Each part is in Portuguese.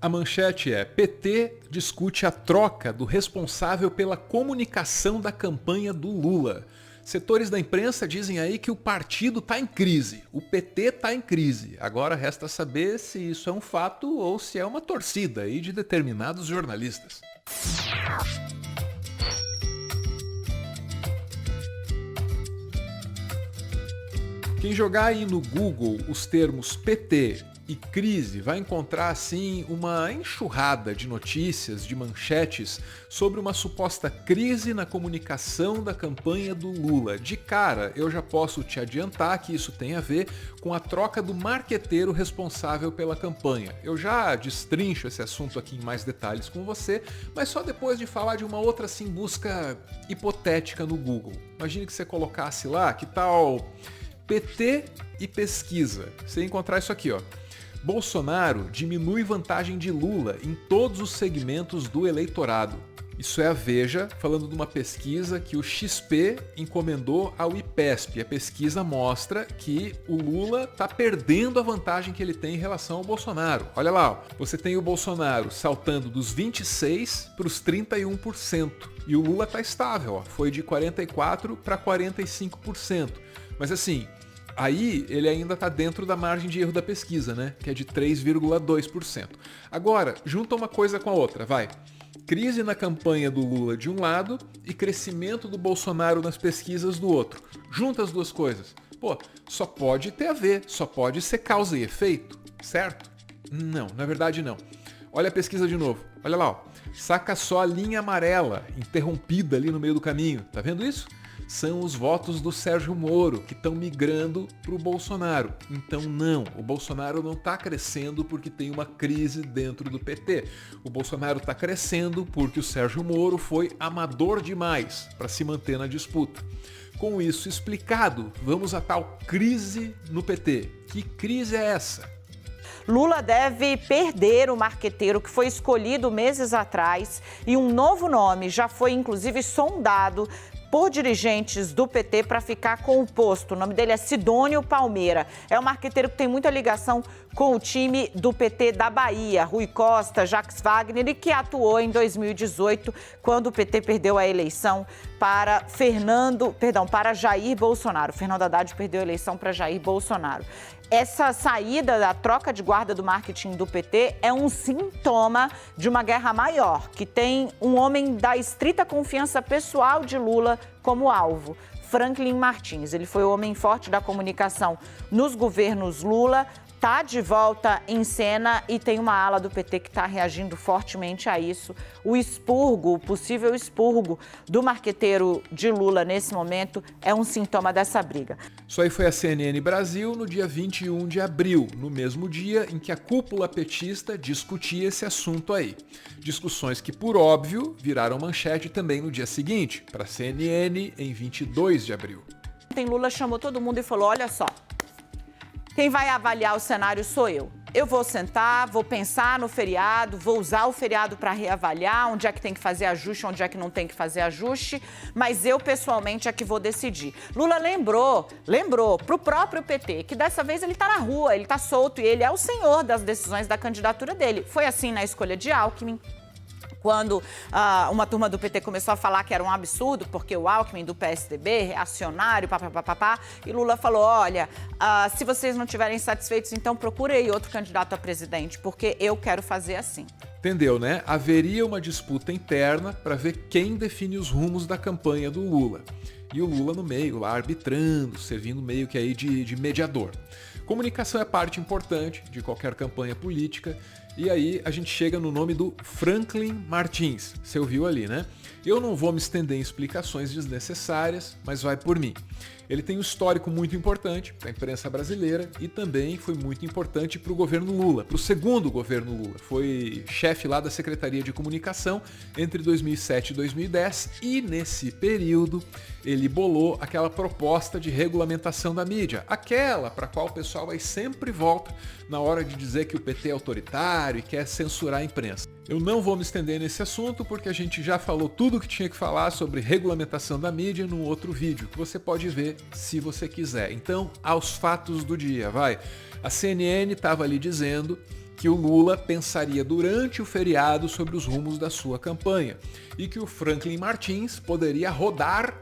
A manchete é: PT discute a troca do responsável pela comunicação da campanha do Lula. Setores da imprensa dizem aí que o partido está em crise, o PT está em crise. Agora resta saber se isso é um fato ou se é uma torcida aí de determinados jornalistas. Quem jogar aí no Google os termos PT e crise vai encontrar assim uma enxurrada de notícias, de manchetes sobre uma suposta crise na comunicação da campanha do Lula. De cara, eu já posso te adiantar que isso tem a ver com a troca do marqueteiro responsável pela campanha. Eu já destrincho esse assunto aqui em mais detalhes com você, mas só depois de falar de uma outra assim busca hipotética no Google. Imagine que você colocasse lá, que tal PT e pesquisa. Você ia encontrar isso aqui, ó. Bolsonaro diminui vantagem de Lula em todos os segmentos do eleitorado. Isso é a Veja, falando de uma pesquisa que o XP encomendou ao IPESP. A pesquisa mostra que o Lula está perdendo a vantagem que ele tem em relação ao Bolsonaro. Olha lá, ó, você tem o Bolsonaro saltando dos 26% para os 31%. E o Lula está estável, ó, foi de 44% para 45%. Mas assim, aí ele ainda está dentro da margem de erro da pesquisa, né? Que é de 3,2%. Agora, junta uma coisa com a outra, vai. Crise na campanha do Lula de um lado e crescimento do Bolsonaro nas pesquisas do outro. Junta as duas coisas. Pô, só pode ter a ver, só pode ser causa e efeito, certo? Não, na verdade não. Olha a pesquisa de novo. Olha lá, ó. Saca só a linha amarela, interrompida ali no meio do caminho. Tá vendo isso? São os votos do Sérgio Moro que estão migrando para o Bolsonaro. Então não, o Bolsonaro não está crescendo porque tem uma crise dentro do PT. O Bolsonaro está crescendo porque o Sérgio Moro foi amador demais para se manter na disputa. Com isso explicado, vamos à tal crise no PT. Que crise é essa? Lula deve perder o marqueteiro que foi escolhido meses atrás e um novo nome já foi inclusive sondado por dirigentes do PT para ficar com o posto. O nome dele é Sidônio Palmeira. É um marqueteiro que tem muita ligação com o time do PT da Bahia, Rui Costa, Jacques Wagner, e que atuou em 2018, quando o PT perdeu a eleição para Jair Bolsonaro. Fernando Haddad perdeu a eleição para Jair Bolsonaro. Essa saída da troca de guarda do marketing do PT é um sintoma de uma guerra maior, que tem um homem da estrita confiança pessoal de Lula como alvo, Franklin Martins. Ele foi o homem forte da comunicação nos governos Lula, está de volta em cena e tem uma ala do PT que está reagindo fortemente a isso. O possível expurgo do marqueteiro de Lula nesse momento é um sintoma dessa briga. Isso aí foi a CNN Brasil no dia 21 de abril, no mesmo dia em que a cúpula petista discutia esse assunto aí. Discussões que, por óbvio, viraram manchete também no dia seguinte, para a CNN em 22 de abril. Ontem Lula chamou todo mundo e falou, olha só, quem vai avaliar o cenário sou eu. Eu vou sentar, vou pensar no feriado, vou usar o feriado para reavaliar onde é que tem que fazer ajuste, onde é que não tem que fazer ajuste, mas eu pessoalmente é que vou decidir. Lula lembrou para o próprio PT que dessa vez ele está na rua, ele está solto e ele é o senhor das decisões da candidatura dele. Foi assim na escolha de Alckmin. Quando uma turma do PT começou a falar que era um absurdo, porque o Alckmin do PSDB, reacionário, papapá, e Lula falou, olha, se vocês não estiverem satisfeitos, então procurem outro candidato a presidente, porque eu quero fazer assim. Entendeu, né? Haveria uma disputa interna para ver quem define os rumos da campanha do Lula. E o Lula no meio, lá arbitrando, servindo meio que aí de mediador. Comunicação é parte importante de qualquer campanha política. E aí a gente chega no nome do Franklin Martins. Você ouviu ali, né? Eu não vou me estender em explicações desnecessárias, mas vai por mim. Ele tem um histórico muito importante para a imprensa brasileira e também foi muito importante para o governo Lula, para o segundo governo Lula. Foi chefe lá da Secretaria de Comunicação entre 2007 e 2010 e nesse período ele bolou aquela proposta de regulamentação da mídia, aquela para a qual o pessoal vai sempre volta na hora de dizer que o PT é autoritário e quer censurar a imprensa. Eu não vou me estender nesse assunto porque a gente já falou tudo o que tinha que falar sobre regulamentação da mídia num outro vídeo, que você pode ver se você quiser. Então, aos fatos do dia, vai. A CNN estava ali dizendo que o Lula pensaria durante o feriado sobre os rumos da sua campanha e que o Franklin Martins poderia rodar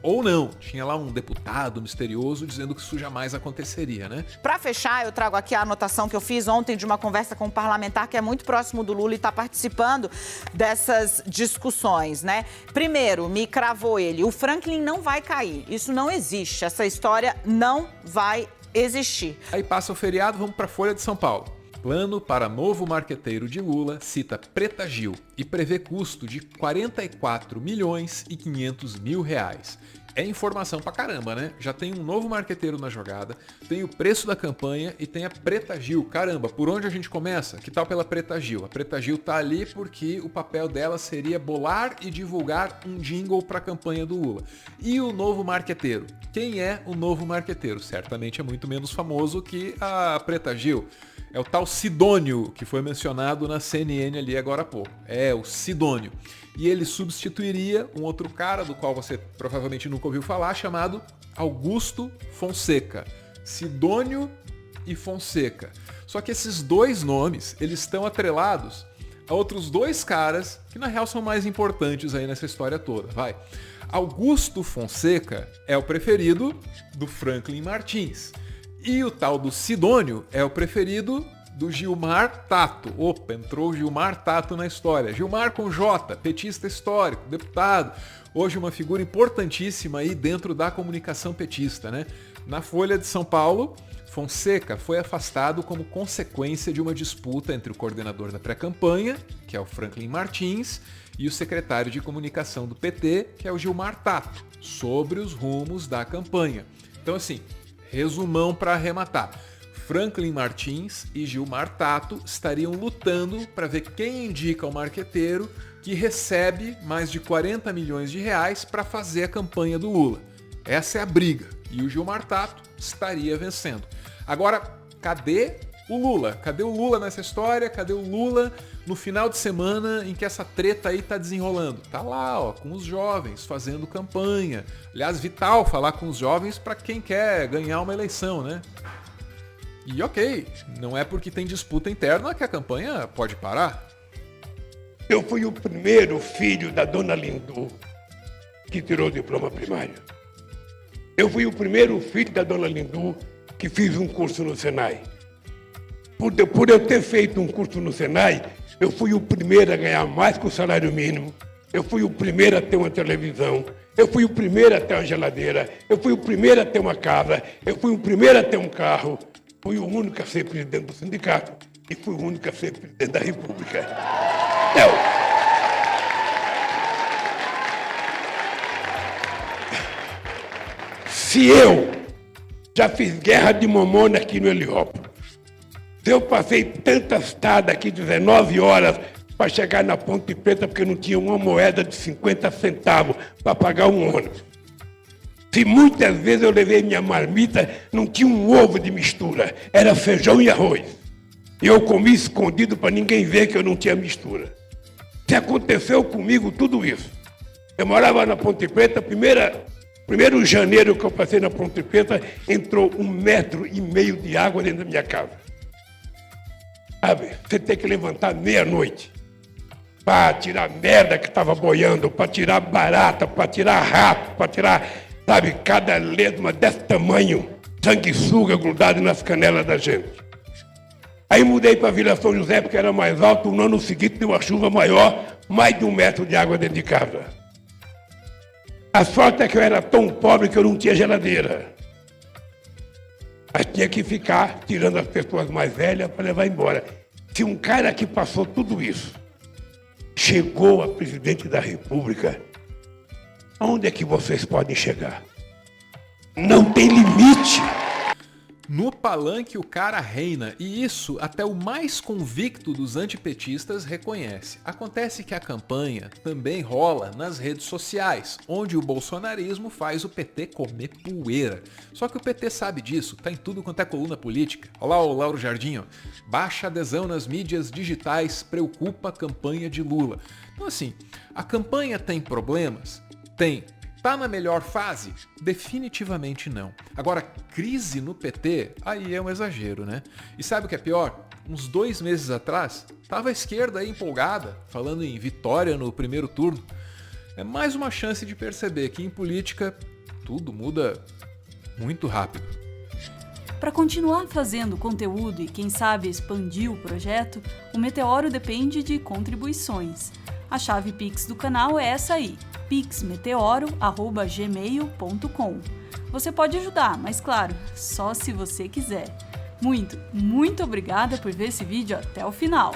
ou não. Tinha lá um deputado misterioso dizendo que isso jamais aconteceria, né? Para fechar, eu trago aqui a anotação que eu fiz ontem de uma conversa com um parlamentar que é muito próximo do Lula e está participando dessas discussões, né? Primeiro, me cravou ele, o Franklin não vai cair. Isso não existe, essa história não vai existir. Aí passa o feriado, vamos para a Folha de São Paulo. Plano para novo marqueteiro de Lula cita Preta Gil e prevê custo de 44 milhões e 500 mil reais. É informação pra caramba, né? Já tem um novo marqueteiro na jogada, tem o preço da campanha e tem a Preta Gil. Caramba, por onde a gente começa? Que tal pela Preta Gil? A Preta Gil tá ali porque o papel dela seria bolar e divulgar um jingle pra campanha do Lula. E o novo marqueteiro? Quem é o novo marqueteiro? Certamente é muito menos famoso que a Preta Gil. É o tal Sidônio, que foi mencionado na CNN ali agora há pouco. É, o Sidônio. E ele substituiria um outro cara, do qual você provavelmente nunca ouviu falar, chamado Augusto Fonseca. Sidônio e Fonseca. Só que esses dois nomes, eles estão atrelados a outros dois caras que na real são mais importantes aí nessa história toda. Vai. Augusto Fonseca é o preferido do Franklin Martins. E o tal do Sidônio é o preferido do Gilmar Tato. Opa, entrou o Gilmar Tato na história. Gilmar com J, petista histórico, deputado. Hoje uma figura importantíssima aí dentro da comunicação petista, né? Na Folha de São Paulo, Fonseca foi afastado como consequência de uma disputa entre o coordenador da pré-campanha, que é o Franklin Martins, e o secretário de comunicação do PT, que é o Gilmar Tato, sobre os rumos da campanha. Então, assim, resumão para arrematar. Franklin Martins e Gilmar Tato estariam lutando para ver quem indica o marqueteiro que recebe mais de 40 milhões de reais para fazer a campanha do Lula. Essa é a briga. E o Gilmar Tato estaria vencendo. Agora, cadê o Lula? Cadê o Lula nessa história? Cadê o Lula no final de semana em que essa treta aí tá desenrolando? Tá lá, ó, com os jovens, fazendo campanha. Aliás, vital falar com os jovens para quem quer ganhar uma eleição, né? E ok, não é porque tem disputa interna que a campanha pode parar. Eu fui o primeiro filho da dona Lindu que tirou o diploma primário. Eu fui o primeiro filho da dona Lindu que fiz um curso no Senai. Por eu ter feito um curso no Senai, eu fui o primeiro a ganhar mais que o salário mínimo. Eu fui o primeiro a ter uma televisão. Eu fui o primeiro a ter uma geladeira. Eu fui o primeiro a ter uma casa. Eu fui o primeiro a ter um carro. Fui o único a ser presidente do sindicato e fui o único a ser presidente da República. Se eu já fiz guerra de mamona aqui no Heliópolis, se eu passei tantas tardes aqui, 19 horas, para chegar na Ponte Preta porque não tinha uma moeda de 50 centavos para pagar um ônibus. Se muitas vezes eu levei minha marmita, não tinha um ovo de mistura, era feijão e arroz. E eu comi escondido para ninguém ver que eu não tinha mistura. Se aconteceu comigo tudo isso. Eu morava na Ponte Preta, primeiro janeiro que eu passei na Ponte Preta, entrou 1,5 metro de água dentro da minha casa. Sabe, você tem que levantar meia-noite para tirar merda que estava boiando, para tirar barata, para tirar rato, para tirar, sabe, cada lesma desse tamanho, sanguessuga grudado nas canelas da gente. Aí mudei para Vila São José, porque era mais alto, no ano seguinte deu uma chuva maior, mais de 1 metro de água dentro de casa. A sorte é que eu era tão pobre que eu não tinha geladeira. Mas tinha que ficar tirando as pessoas mais velhas para levar embora. Se um cara que passou tudo isso chegou a presidente da República, onde é que vocês podem chegar? Não tem limite. No palanque o cara reina, e isso até o mais convicto dos antipetistas reconhece. Acontece que a campanha também rola nas redes sociais, onde o bolsonarismo faz o PT comer poeira. Só que o PT sabe disso, tá em tudo quanto é coluna política. Olha lá o Lauro Jardim, ó. Baixa adesão nas mídias digitais, preocupa a campanha de Lula. Então assim, a campanha tem problemas? Tem. Tá na melhor fase? Definitivamente não. Agora, crise no PT, aí é um exagero, né? E sabe o que é pior? uns 2 meses atrás, estava a esquerda aí empolgada, falando em vitória no primeiro turno. É mais uma chance de perceber que em política tudo muda muito rápido. Para continuar fazendo conteúdo e, quem sabe, expandir o projeto, o Meteoro depende de contribuições. A chave Pix do canal é essa aí, pixmeteoro@gmail.com. Você pode ajudar, mas claro, só se você quiser. Muito obrigada por ver esse vídeo até o final.